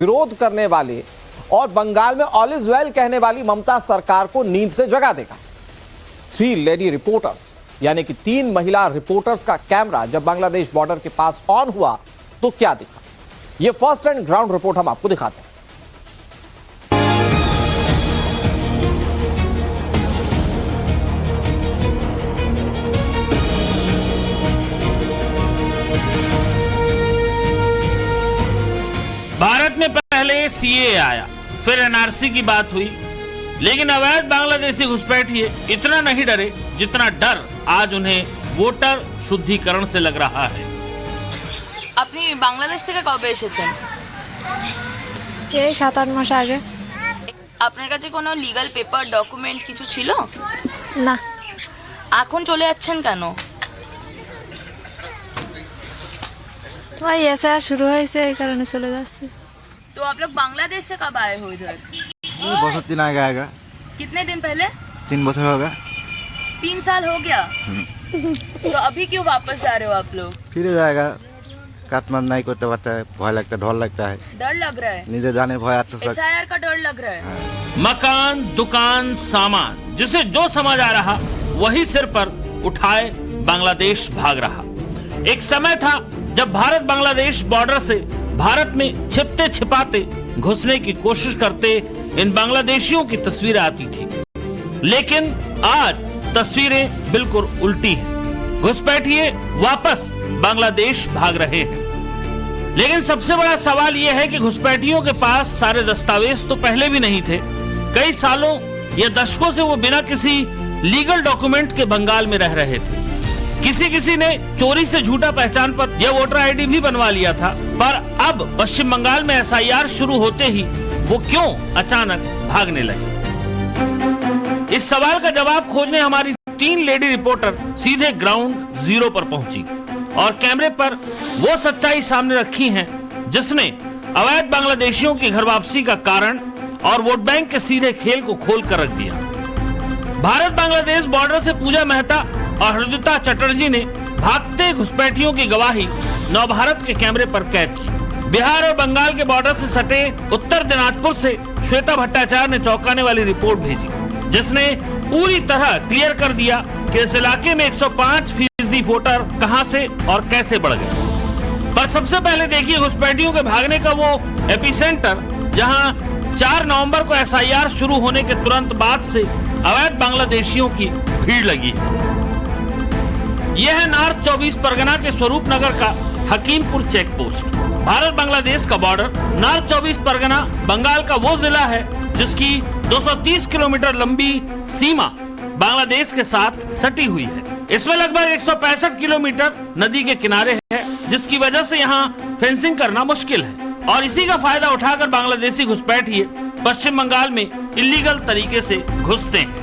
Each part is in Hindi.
विरोध करने वाले और बंगाल में ऑल इज वेल कहने वाली ममता सरकार को नींद से जगा देगा। 3 लेडी रिपोर्टर्स यानी कि 3 महिला रिपोर्टर्स का कैमरा जब बांग्लादेश बॉर्डर के पास ऑन हुआ तो क्या दिखा, यह फर्स्ट एंड ग्राउंड रिपोर्ट हम आपको दिखाते हैं। भारत में पहले सीए आया, फिर एनआरसी की बात हुई, लेकिन अवैध बांग्लादेशी घुसपैठिए इतना नहीं डरे जितना डर आज उन्हें वोटर शुद्धिकरण से लग रहा है। আপনি বাংলাদেশ থেকে কবে এসেছেন? এই 7-8 মাস আগে। আপনার কাছে কোনো লিগ্যাল পেপার ডকুমেন্ট কিছু ছিল? না। এখন চলে যাচ্ছেন কেন? ওই এসআ শুরু হয়েছে এই কারণে চলে যাচ্ছি। तो आप लोग बांग्लादेश से कब आए हो इधर? बहुत दिन आएगा। कितने दिन पहले? 3 बছর हो गया। 3 साल हो गया। तो अभी क्यों वापस जा रहे हो आप लोग? फिर जाएगा, काटमान नहीं करते पारता है, भय लगता है, डर लगता है। डर लग रहा है? नीचे जाने भय आता है। एसआईआर का डर लग रहा है? मकान, दुकान, सामान, जिसे जो समझ आ रहा वही सिर पर उठाए बांग्लादेश भाग रहा। एक समय था जब भारत बांग्लादेश बॉर्डर से भारत में छिपते छिपाते घुसने की कोशिश करते इन बांग्लादेशियों की तस्वीरें आती थी, लेकिन आज तस्वीरें बिल्कुल उल्टी हैं। घुसपैठिए वापस बांग्लादेश भाग रहे हैं। लेकिन सबसे बड़ा सवाल यह है कि घुसपैठियों के पास सारे दस्तावेज तो पहले भी नहीं थे। कई सालों या दशकों से वो बिना किसी लीगल डॉक्यूमेंट के बंगाल में रह रहे थे। किसी ने चोरी से झूठा पहचान पत्र या वोटर आईडी भी बनवा लिया था, पर अब पश्चिम बंगाल में एसआईआर शुरू होते ही वो क्यों अचानक भागने लगे? इस सवाल का जवाब खोजने हमारी 3 लेडी रिपोर्टर सीधे ग्राउंड जीरो पर पहुंची और कैमरे पर वो सच्चाई सामने रखी है जिसने अवैध बांग्लादेशियों की घर वापसी का कारण और वोट बैंक के सीधे खेल को खोल कर रख दिया। भारत बांग्लादेश बॉर्डर से पूजा मेहता और हृदिता चटर्जी ने भागते घुसपैठियों की गवाही नवभारत के कैमरे पर कैद की। बिहार और बंगाल के बॉर्डर से सटे उत्तर दिनाजपुर से श्वेता भट्टाचार्य ने चौंकाने वाली रिपोर्ट भेजी, जिसने पूरी तरह क्लियर कर दिया कि इस इलाके में 105% वोटर कहां से और कैसे बढ़ गए। पर सबसे पहले देखिए घुसपैठियों के भागने का वो एपिसेंटर, जहां 4 नवंबर को एसआईआर शुरू होने के तुरंत बाद से अवैध बांग्लादेशियों की भीड़ लगी है। यह है नॉर्थ 24 परगना के स्वरूप नगर का हकीमपुर चेक पोस्ट। भारत बांग्लादेश का बॉर्डर नॉर्थ 24 परगना बंगाल का वो जिला है जिसकी 230 किलोमीटर लंबी सीमा बांग्लादेश के साथ सटी हुई है। इसमें लगभग 165 किलोमीटर नदी के किनारे है, जिसकी वजह से यहाँ फेंसिंग करना मुश्किल है और इसी का फायदा उठाकर बांग्लादेशी घुसपैठिए पश्चिम बंगाल में इलीगल तरीके से घुसते हैं।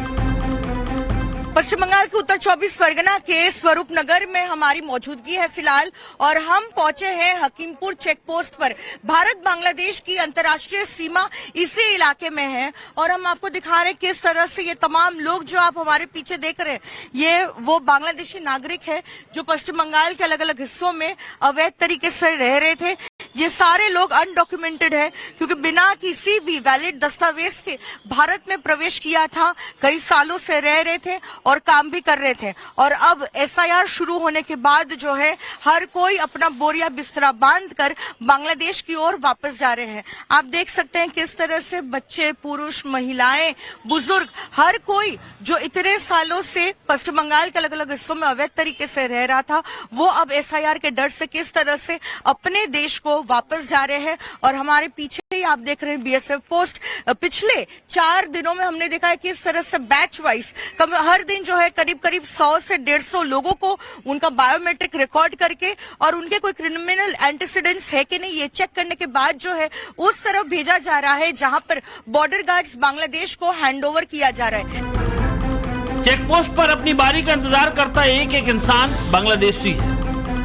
पश्चिम बंगाल के उत्तर 24 परगना के स्वरूप नगर में हमारी मौजूदगी है फिलहाल, और हम पहुंचे हैं हकीमपुर चेक पोस्ट पर। भारत बांग्लादेश की अंतर्राष्ट्रीय सीमा इसी इलाके में है और हम आपको दिखा रहे हैं किस तरह से ये तमाम लोग जो आप हमारे पीछे देख रहे हैं, ये वो बांग्लादेशी नागरिक है जो पश्चिम बंगाल के अलग अलग हिस्सों में अवैध तरीके से रह रहे थे। ये सारे लोग अनडॉक्यूमेंटेड है क्योंकि बिना किसी भी वैलिड दस्तावेज के भारत में प्रवेश किया था, कई सालों से रह रहे थे और काम भी कर रहे थे। और अब एसआईआर शुरू होने के बाद जो है हर कोई अपना बोरिया बिस्तरा बांधकर बांग्लादेश की ओर वापस जा रहे हैं। आप देख सकते हैं किस तरह से बच्चे, पुरुष, महिलाएं, बुजुर्ग, हर कोई जो इतने सालों से पश्चिम बंगाल के अलग अलग हिस्सों में अवैध तरीके से रह रहा था, वो अब एसआईआर के डर से किस तरह से अपने देश को वापस जा रहे हैं। और हमारे पीछे ही आप देख रहे हैं बीएसएफ पोस्ट। पिछले 4 दिनों में हमने देखा है कि इस तरह से बैच वाइज हर दिन जो है करीब 100 से 150 लोगों को उनका बायोमेट्रिक रिकॉर्ड करके और उनके कोई क्रिमिनल एंटीसीडेंट्स है कि नहीं ये चेक करने के बाद जो है उस तरफ भेजा जा रहा है जहां पर बॉर्डर गार्ड्स बांग्लादेश को हैंडओवर किया जा रहा है। चेक पोस्ट पर अपनी बारी का इंतजार करता एक इंसान बांग्लादेशी है।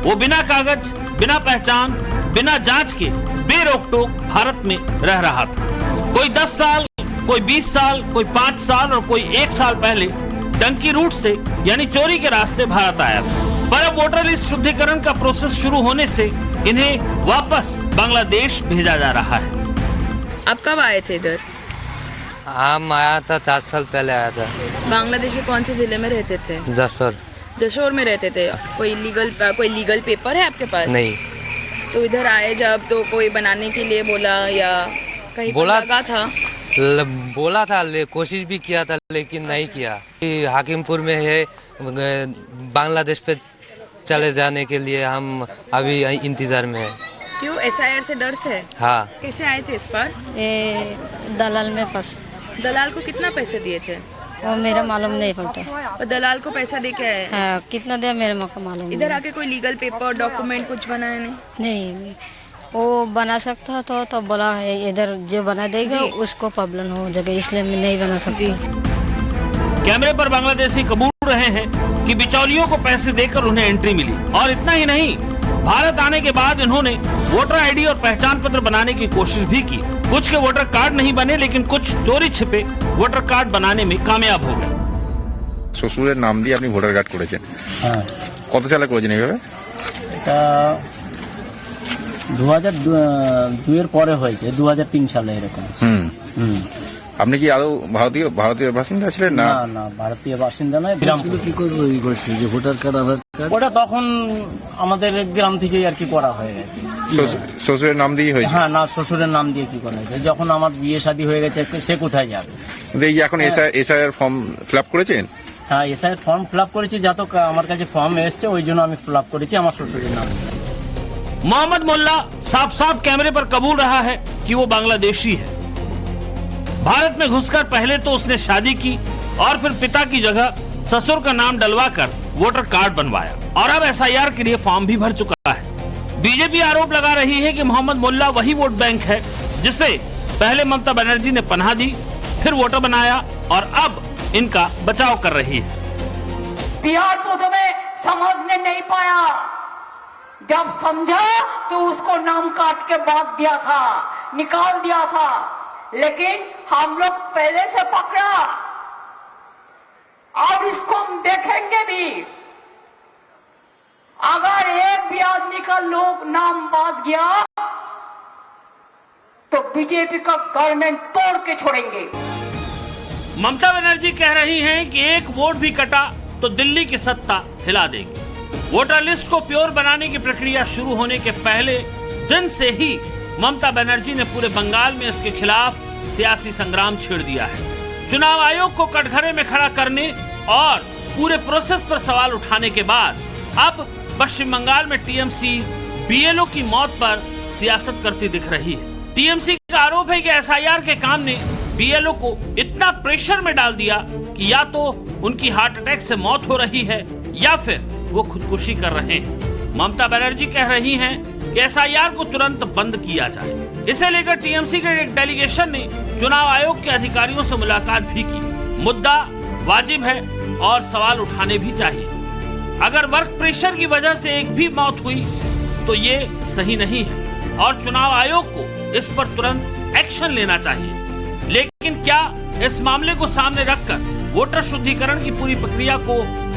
वो बिना कागज, बिना पहचान, बिना जांच के बेरोक टोक भारत में रह रहा था। कोई 10 साल, कोई 20 साल, कोई 5 साल और कोई 1 साल पहले डंकी रूट से यानी चोरी के रास्ते भारत आया था। पर अब वोटर लिस्ट शुद्धिकरण का प्रोसेस शुरू होने से इन्हें वापस बांग्लादेश भेजा जा रहा है। आप कब आए थे इधर? हम आया था 4 साल पहले आया था। बांग्लादेश के कौन से जिले में रहते थे? जसोर। जशोर में रहते थे। कोई लीगल पेपर है आपके पास? नहीं। तो इधर आए जब तो कोई बनाने के लिए बोला या कहीं बोला लगा था? बोला था, कोशिश भी किया था लेकिन नहीं किया। हाकिमपुर में है, बांग्लादेश पे चले जाने के लिए हम अभी इंतजार में है। क्यों, SIR से डर से? हाँ। कैसे आए थे इस पर? दलाल में फंस। दलाल को कितना पैसे दिए थे? वो मेरा मालूम नहीं पड़ता। और दलाल को पैसा दे के आए? हाँ, कितना दिया मेरे को मालूम इधर आके कोई लीगल पेपर डॉक्यूमेंट कुछ बनाया नहीं? नहीं। वो बना सकता तो बोला है इधर जो बना देगा उसको प्रॉब्लम हो जाएगा, इसलिए मैं नहीं बना सकती। कैमरे पर बांग्लादेशी कबूल रहे हैं कि बिचौलियों को पैसे देकर उन्हें एंट्री मिली। और इतना ही नहीं, भारत आने के बाद इन्होंने वोटर ID और पहचान पत्र बनाने की कोशिश भी की। कुछ के वोटर कार्ड नहीं बने, लेकिन कुछ चोरी छिपे वोटर कार्ड बनाने में कामयाब हो गए। শ্বশুরের নাম দিয়ে আপনি ভোটার কার্ড করেছেন, হ্যাঁ কত সালে করেছেন এইভাবে? এটা 2002 পরে হয়েছে, 2003 সালে এরকম। আপনি কি আদৌ ভারতীয় বাসিন্দা ছিলেন? না না না, ভারতীয় বাসিন্দা নয়। গ্রাম কি করেছে যে ভোটার কার্ড আধার কার্ড ওটা তখন আমাদের গ্রাম থেকেই আর কি করা হয়ে গেছে। শ্বশুরের নাম দিয়ে হয়েছে? হ্যাঁ, না শ্বশুরের নাম দিয়ে কি করা হয়েছে, যখন আমার বিয়ে শাদী হয়ে গেছে সে কোথায় যাবে? এই যে এখন SIR ফর্ম ফিল আপ করেছেন? হ্যাঁ, SIR ফর্ম ফিল আপ করেছি, যা তো আমার কাছে ফর্ম এসছে ওই জন্য আমি ফিল আপ করেছি আমার শ্বশুরের নাম। मोहम्मद मुल्ला साफ साफ कैमरे पर कबूल रहा है कि वो बांग्लादेशी है। भारत में घुसकर पहले तो उसने शादी की और फिर पिता की जगह ससुर का नाम डलवाकर वोटर कार्ड बनवाया और अब SIR के लिए फॉर्म भी भर चुका है। बीजेपी आरोप लगा रही है कि मोहम्मद मुल्ला वही वोट बैंक है जिसे पहले ममता बनर्जी ने पनाह दी, फिर वोटर बनाया और अब इनका बचाव कर रही है। बिहार प्रथमे समझने नहीं पाया, जब समझा तो उसको नाम काट के बांध दिया था, निकाल दिया था, लेकिन हम लोग पहले से पकड़ा और इसको हम देखेंगे भी। अगर एक भी आदमी का लोग नाम बांध गया तो बीजेपी का गवर्नमेंट तोड़ के छोड़ेंगे। ममता बनर्जी कह रही हैं कि एक वोट भी कटा तो दिल्ली की सत्ता हिला देंगे। वोटर लिस्ट को प्योर बनाने की प्रक्रिया शुरू होने के पहले दिन से ही ममता बनर्जी ने पूरे बंगाल में इसके खिलाफ सियासी संग्राम छेड़ दिया है। चुनाव आयोग को कटघरे में खड़ा करने और पूरे प्रोसेस पर सवाल उठाने के बाद अब पश्चिम बंगाल में TMC BLO की मौत पर सियासत करती दिख रही है। TMC का आरोप है कि SIR के काम ने BLO को इतना प्रेशर में डाल दिया कि या तो उनकी हार्ट अटैक से मौत हो रही है या फिर वो खुदकुशी कर रहे हैं। ममता बनर्जी कह रही हैं कि SIR को तुरंत बंद किया जाए। इसे लेकर TMC के एक डेलीगेशन ने चुनाव आयोग के अधिकारियों से मुलाकात भी की। मुद्दा वाजिब है और सवाल उठाने भी चाहिए। अगर वर्क प्रेशर की वजह से एक भी मौत हुई तो ये सही नहीं है और चुनाव आयोग को इस पर तुरंत एक्शन लेना चाहिए। लेकिन क्या इस मामले को सामने रखकर वोटर शुद्धिकरण की पूरी प्रक्रिया को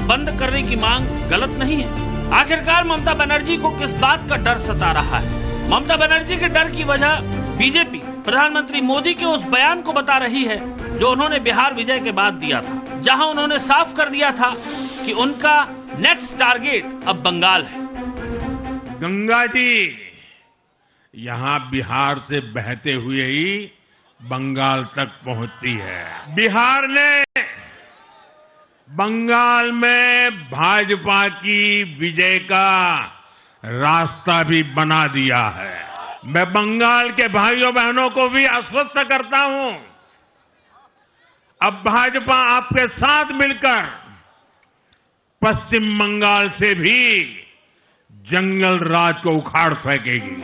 बंद करने की मांग गलत नहीं है? आखिरकार ममता बनर्जी को किस बात का डर सता रहा है? ममता बनर्जी के डर की वजह बीजेपी प्रधानमंत्री मोदी के उस बयान को बता रही है जो उन्होंने बिहार विजय के बाद दिया था, जहां उन्होंने साफ कर दिया था कि उनका नेक्स्ट टारगेट अब बंगाल है। गंगा जी यहाँ बिहार से बहते हुए ही बंगाल तक पहुंचती है। बिहार ने बंगाल में भाजपा की विजय का रास्ता भी बना दिया है। मैं बंगाल के भाइयों बहनों को भी आश्वस्त करता हूं, अब भाजपा आपके साथ मिलकर पश्चिम बंगाल से भी जंगल राज को उखाड़ फेंकेगी।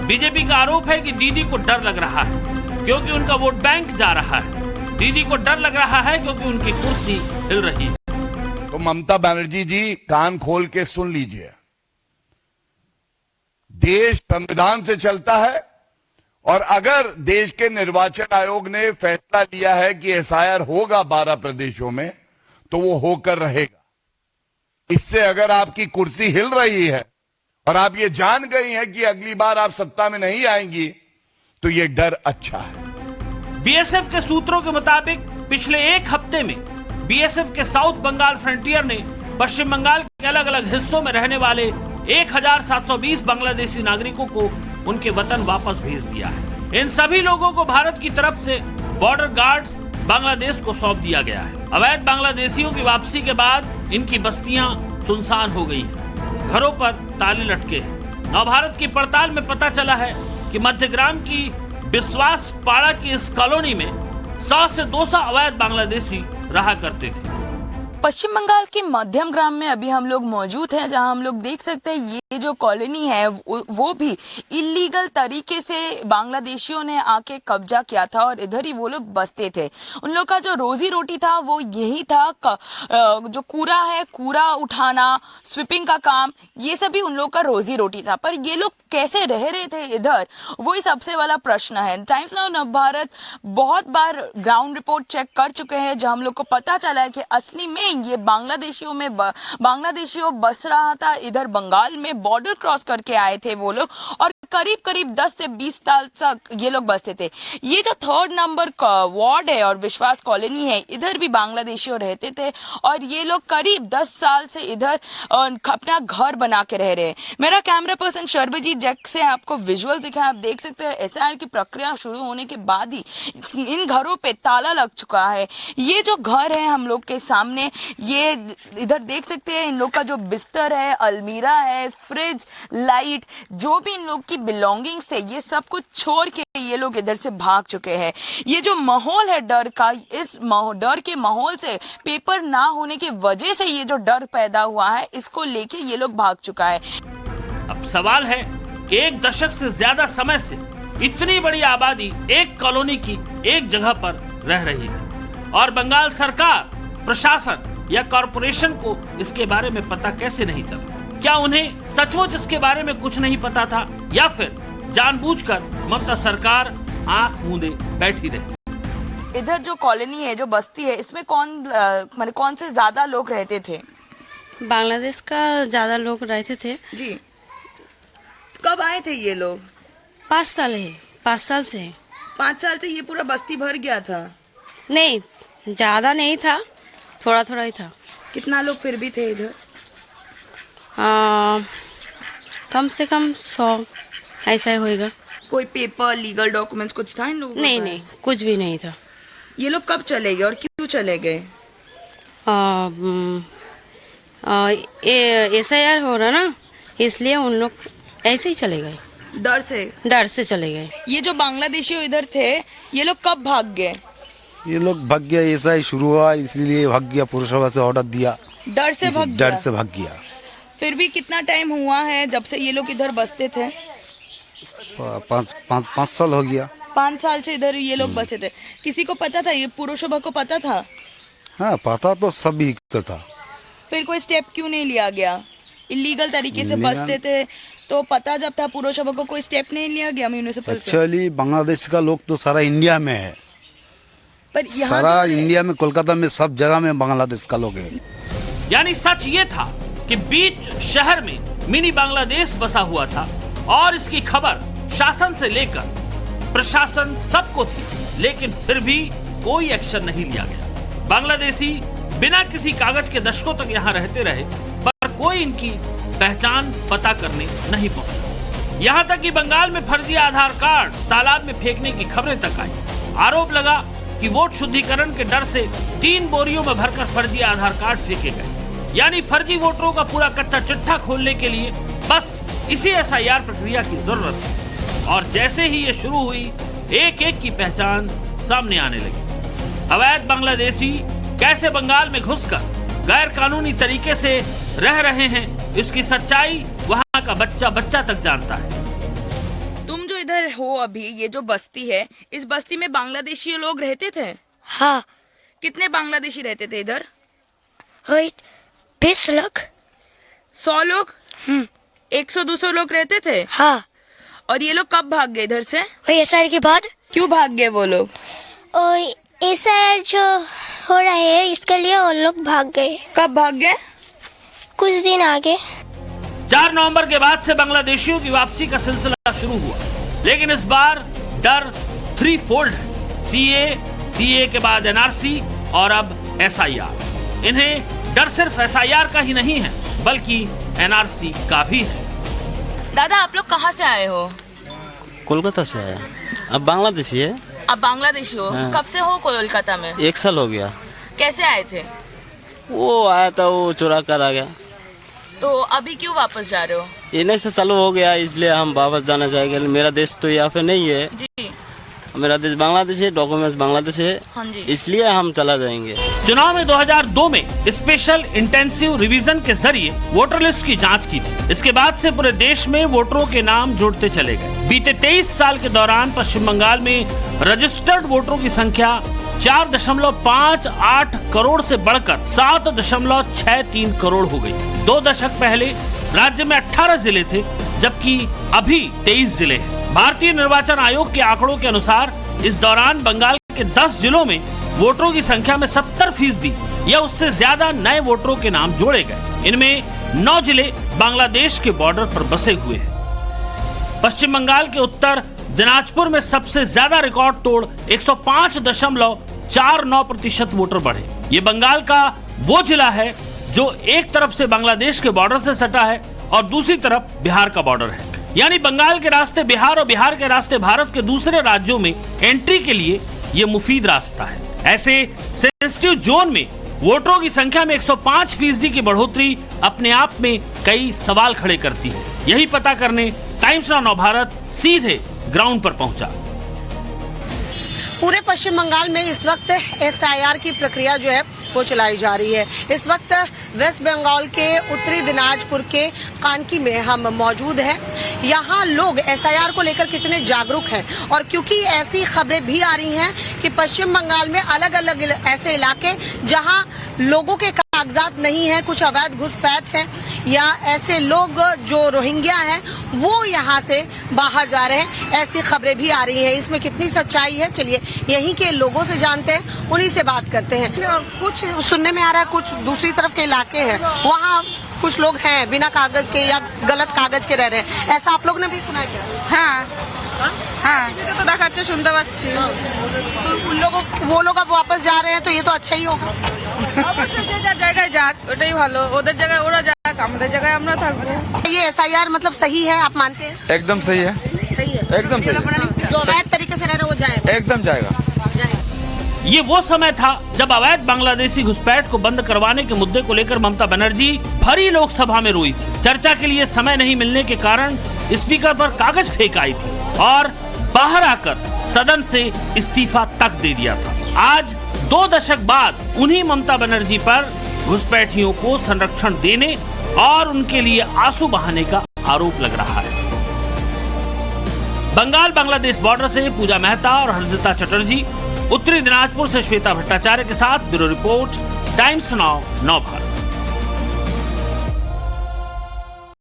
बीजेपी का आरोप है कि दीदी को डर लग रहा है क्योंकि उनका वोट बैंक जा रहा है। दीदी को डर लग रहा है क्योंकि उनकी कुर्सी हिल रही है। तो ममता बनर्जी जी कान खोल के सुन लीजिए, देश संविधान से चलता है और अगर देश के निर्वाचन आयोग ने फैसला लिया है कि SIR होगा 12 प्रदेशों में तो वो होकर रहेगा। इससे अगर आपकी कुर्सी हिल रही है और आप ये जान गई हैं कि अगली बार आप सत्ता में नहीं आएंगी तो ये डर अच्छा है। बीएसएफ के सूत्रों के मुताबिक पिछले एक हफ्ते में बीएसएफ के साउथ बंगाल फ्रंटियर ने पश्चिम बंगाल के अलग अलग हिस्सों में रहने वाले 1720 बांग्लादेशी नागरिकों को उनके वतन वापस भेज दिया है। इन सभी लोगों को भारत की तरफ से बॉर्डर गार्ड्स बांग्लादेश को सौंप दिया गया है। अवैध बांग्लादेशियों की वापसी के बाद इनकी बस्तियां सुनसान हो गई हैं, घरों पर ताले लटके हैं। नवभारत की पड़ताल में पता चला है कि मध्यग्राम की विश्वास पाड़ा की इस कॉलोनी में 100 से 200 अवैध बांग्लादेशी रहा करते थे। पश्चिम बंगाल के मध्यम ग्राम में अभी हम लोग मौजूद हैं, जहां हम लोग देख सकते हैं ये जो कॉलोनी है वो भी इलीगल तरीके से बांग्लादेशियों ने आके कब्जा किया था और इधर ही वो लोग बसते थे। उन लोग का जो रोजी रोटी था वो यही था, जो कूड़ा है, कूड़ा उठाना, स्वीपिंग का काम, ये सभी उन लोग का रोजी रोटी था। पर ये लोग कैसे रह रहे थे इधर, वही सबसे वाला प्रश्न है। टाइम्स नाउ नवभारत बहुत बार ग्राउंड रिपोर्ट चेक कर चुके हैं, जहां हम लोग को पता चला है कि असली में ये बांग्लादेशियों बस रहा था इधर बंगाल में, बॉर्डर क्रॉस करके आए थे वो लोग और करीब करीब 10 से 20 साल तक ये लोग बसते थे। ये जो 3rd नंबर का वार्ड है और विश्वास कॉलोनी है, इधर भी बांग्लादेशियों रहते थे और ये लोग करीब 10 साल से इधर अपना घर बना के रह रहे हैं। मेरा कैमरा पर्सन शर्बजीत जैक से आपको विजुअल दिखाया, आप देख सकते हैं एसआईआर की प्रक्रिया शुरू होने के बाद ही इन घरों पे ताला लग चुका है। ये जो घर है हम लोग के सामने, ये इधर देख सकते हैं इन लोग का जो बिस्तर है, अलमीरा है, फ्रिज, लाइट, जो भी इन लोग की बिलोंगिंग्स थे, ये सब कुछ छोड़ के ये लोग इधर से भाग चुके हैं। ये जो माहौल है डर का, इस डर के माहौल से, पेपर ना होने की वजह से ये जो डर पैदा हुआ है, इसको लेके ये लोग भाग चुका है। अब सवाल है कि एक दशक से ज्यादा समय से इतनी बड़ी आबादी एक कॉलोनी की एक जगह पर रह रही थी और बंगाल सरकार, प्रशासन या कॉरपोरेशन को इसके बारे में पता कैसे नहीं चला? क्या उन्हें सचमुच इसके बारे में कुछ नहीं पता था या फिर जानबूझकर ममता सरकार आंख मूंदे बैठी रही? इधर जो कॉलोनी है, जो बस्ती है, इसमें कौन से ज्यादा लोग रहते थे? बांग्लादेश का ज्यादा लोग रहते थे जी। कब आए थे ये लोग? 5 साल है, 5 साल से। 5 साल से ये पूरा बस्ती भर गया था? नहीं, ज्यादा नहीं था, थोड़ा थोड़ा ही था। कितना लोग फिर भी थे इधर? कम से कम 100 ऐसा ही होएगा। कोई पेपर, लीगल डॉक्यूमेंट्स कुछ था इन लोगों के नहीं पास? नहीं, कुछ भी नहीं था। ये लोग कब चले गए और क्यों चले गए? एसआईआर हो रहा ना, इसलिए उन लोग ऐसे ही चले गए। डर से चले गए। ये जो बांग्लादेशी इधर थे, ये लोग कब भाग गए? ये लोग भाग गया, ऐसा ही शुरू हुआ, इसलिए भाग गया। पुरसभा से ऑर्डर दिया, डर से भाग गया। फिर भी कितना टाइम हुआ है जब से ये लोग इधर बसते थे? 5 साल हो गया। 5 साल से इधर ये लोग बसे थे। किसी को पता था? ये पुरसभा को पता था? हाँ, पता तो सभी को था। फिर कोई स्टेप क्यों नहीं लिया गया? इलीगल तरीके से बसते थे तो पता जब था पुरसभा को, कोई स्टेप नहीं लिया गया म्यूनिसिपल से? एक्चुअली बांग्लादेश का लोग तो सारा इंडिया में है, पर सारा इंडिया में, कोलकाता में, सब जगह में बांग्लादेश का लोग है। यानी सच ये था कि बीच शहर में मिनी बांग्लादेश बसा हुआ था और इसकी खबर शासन से लेकर प्रशासन सबको थी, लेकिन फिर भी कोई एक्शन नहीं लिया गया। बांग्लादेशी बिना किसी कागज के दशकों तक यहाँ रहते रहे, पर कोई इनकी पहचान पता करने नहीं पहुंचा। यहाँ तक कि बंगाल में फर्जी आधार कार्ड तालाब में फेंकने की खबरें तक आई। आरोप लगा कि वोट शुद्धिकरण के डर से 3 बोरियों में भरकर फर्जी आधार कार्ड फेंके गए। यानी फर्जी वोटरों का पूरा कच्चा चिट्ठा खोलने के लिए बस इसी एसआईआर प्रक्रिया की जरूरत है। और जैसे ही ये शुरू हुई, एक एक की पहचान सामने आने लगी। अवैध बांग्लादेशी कैसे बंगाल में घुसकर गैर कानूनी तरीके से रह रहे हैं, इसकी सच्चाई वहाँ का बच्चा बच्चा तक जानता है। तुम जो इधर हो अभी, ये जो बस्ती है, इस बस्ती में बांग्लादेशी लोग रहते थे? हाँ। कितने बांग्लादेशी रहते थे इधर? 20 लोग। 100 लोग? 100-200 लोग रहते थे? हाँ। और ये लोग कब भाग गए इधर से? एसआईआर के बाद। क्यों भाग गए वो लोग? एसआईआर जो हो रहा है, इसके लिए वो लोग भाग गए। कब भाग गए? कुछ दिन आगे। 4 नवंबर के बाद से बांग्लादेशियों की वापसी का सिलसिला शुरू हुआ, लेकिन इस बार डर थ्री फोल्ड है। सीए के बाद एनआरसी और अब SIR। इन्हें डर सिर्फ SIR का ही नहीं है बल्कि NRC का भी है। दादा आप लोग कहाँ से आए हो? कोलकाता से आया, अब बांग्लादेशी है। आप बांग्लादेशी हो? हाँ। कब से हो कोलकाता में? 1 साल हो गया। कैसे आए थे? वो आया था, वो चुरा कर आ गया। तो अभी क्यों वापस जा रहे हो? इन्हीं से चालू हो गया, इसलिए हम वापस जाना चाहेंगे। मेरा देश तो यहाँ पे नहीं है जी। मेरा देश बांग्लादेश है, डॉक्यूमेंट्स बांग्लादेश है। हाँ जी। इसलिए हम चला जाएंगे। चुनाव में 2002 में स्पेशल इंटेंसिव रिवीजन के जरिए वोटर लिस्ट की जांच की थी। इसके बाद से पूरे देश में वोटरों के नाम जुड़ते चले गए। बीते 23 साल के दौरान पश्चिम बंगाल में रजिस्टर्ड वोटरों की संख्या 4.58 करोड़ से बढ़कर 7.63 करोड़ हो गई। 2 दशक पहले राज्य में 18 जिले थे, जबकि अभी 23 जिले हैं। भारतीय निर्वाचन आयोग के आंकड़ों के अनुसार इस दौरान बंगाल के 10 जिलों में वोटरों की संख्या में 70% या उससे ज्यादा नए वोटरों के नाम जोड़े गए। इनमें 9 जिले बांग्लादेश के बॉर्डर पर बसे हुए हैं। पश्चिम बंगाल के उत्तर दिनाजपुर में सबसे ज्यादा रिकॉर्ड तोड़ 105.49% वोटर बढ़े। ये बंगाल का वो जिला है जो एक तरफ से बांग्लादेश के बॉर्डर से सटा है और दूसरी तरफ बिहार का बॉर्डर है। यानी बंगाल के रास्ते बिहार और बिहार के रास्ते भारत के दूसरे राज्यों में एंट्री के लिए ये मुफीद रास्ता है। ऐसे सेंसिटिव जोन में वोटरों की संख्या में 105% की बढ़ोतरी अपने आप में कई सवाल खड़े करती है। यही पता करने टाइम्स नाउ नवभारत सीधे ग्राउंड पर पहुंचा। पूरे पश्चिम बंगाल में इस वक्त SIR की प्रक्रिया जो है वो चलाई जा रही है। इस वक्त वेस्ट बंगाल के उत्तरी दिनाजपुर के कानकी में हम मौजूद हैं। यहाँ लोग SIR को लेकर कितने जागरूक हैं, और क्योंकि ऐसी खबरें भी आ रही हैं कि पश्चिम बंगाल में अलग अलग ऐसे इलाके जहाँ लोगों के कागजात नहीं है, कुछ अवैध घुसपैठ है, या ऐसे लोग जो रोहिंग्या हैं वो यहाँ से बाहर जा रहे हैं, ऐसी खबरें भी आ रही हैं। इसमें कितनी सच्चाई है, चलिए यहीं के लोगों से जानते हैं, उन्हीं से बात करते हैं। कुछ सुनने में आ रहा है कुछ दूसरी तरफ के इलाके हैं, वहाँ कुछ लोग हैं बिना कागज के या गलत कागज के रह रहे हैं, ऐसा आप लोग ने भी सुना है क्या? हाँ, तो दिखाচ্ছে শুনতে পাচ্ছি। वो लोग अब वापस जा रहे हैं तो ये तो अच्छा ही होगा। জায়গায় যাক, ওটাই ভালো। ওদের জায়গায় ওরা যাক, আমাদের জায়গায় আমরা থাকবো। ये SIR मतलब सही है, आप मानते हैं? एकदम सही है, सही है, एकदम सही है। जो अवैध तरीके से रह रहे वो जाएगा, एकदम जाएगा। ये वो समय था जब अवैध बांग्लादेशी घुसपैठ को बंद करवाने के मुद्दे को लेकर ममता बनर्जी भरी लोकसभा में रोई थी। चर्चा के लिए समय नहीं मिलने के कारण स्पीकर पर कागज फेंक आई थी और बाहर आकर सदन से इस्तीफा तक दे दिया था। आज 2 दशक बाद उन्हीं ममता बनर्जी पर घुसपैठियों को संरक्षण देने और उनके लिए आंसू बहाने का आरोप लग रहा है। बंगाल बांग्लादेश बॉर्डर से पूजा मेहता और हरदिता चटर्जी, उत्तरी दिनाजपुर से श्वेता भट्टाचार्य के साथ bureau report, times now Navbharat.